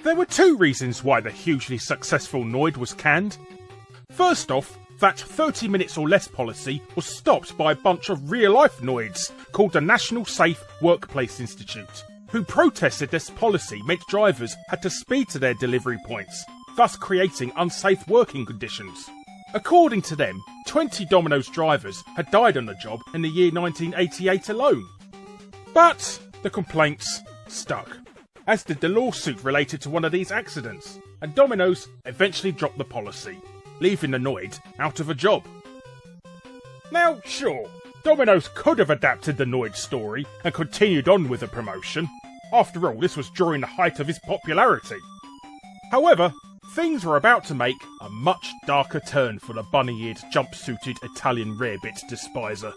There were two reasons why the hugely successful Noid was canned. First off, that 30 minutes or less policy was stopped by a bunch of real-life Noids called the National Safe Workplace Institute, who protested this policy meant drivers had to speed to their delivery points, thus creating unsafe working conditions. According to them, 20 Domino's drivers had died on the job in the year 1988 alone. But the complaints stuck, as did the lawsuit related to one of these accidents, and Domino's eventually dropped the policy, leaving the Noid out of a job. Now, sure, Domino's could have adapted the Noid story and continued on with the promotion. After all, this was during the height of his popularity. However, things were about to make a much darker turn for the bunny-eared, jumpsuited Italian rarebit despiser.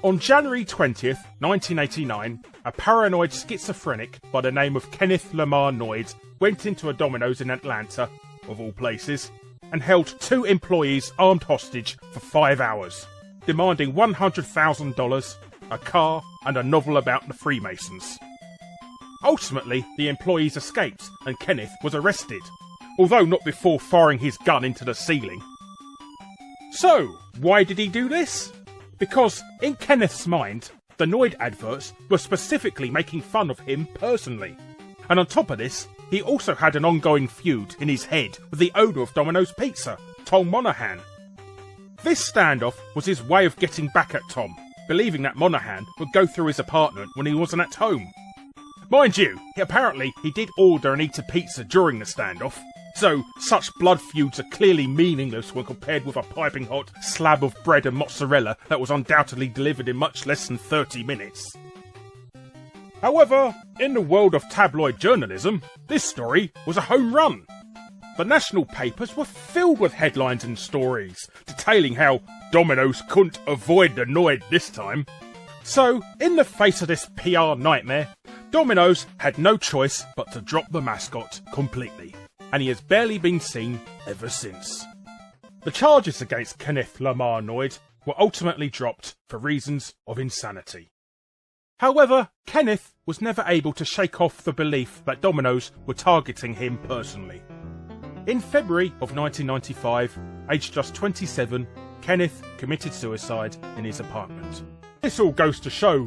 On January 20th, 1989, a paranoid schizophrenic by the name of Kenneth Lamar Noid went into a Domino's in Atlanta, of all places, and held 2 employees armed hostage for 5 hours, demanding $100,000, a car, and a novel about the Freemasons. Ultimately, the employees escaped and Kenneth was arrested, although not before firing his gun into the ceiling. So, why did he do this? Because, in Kenneth's mind, the Noid adverts were specifically making fun of him personally. And on top of this, he also had an ongoing feud in his head with the owner of Domino's Pizza, Tom Monahan. This standoff was his way of getting back at Tom, believing that Monahan would go through his apartment when he wasn't at home. Mind you, apparently he did order and eat a pizza during the standoff, so such blood feuds are clearly meaningless when compared with a piping hot slab of bread and mozzarella that was undoubtedly delivered in much less than 30 minutes. However, in the world of tabloid journalism, this story was a home run. The national papers were filled with headlines and stories detailing how Domino's couldn't avoid the Noid this time. So, in the face of this PR nightmare, Domino's had no choice but to drop the mascot completely, and he has barely been seen ever since. The charges against Kenneth Lamar Noid were ultimately dropped for reasons of insanity. However, Kenneth was never able to shake off the belief that Domino's were targeting him personally. In February of 1995, aged just 27, Kenneth committed suicide in his apartment. This all goes to show,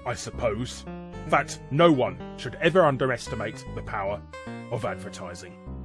I suppose, that no one should ever underestimate the power of advertising.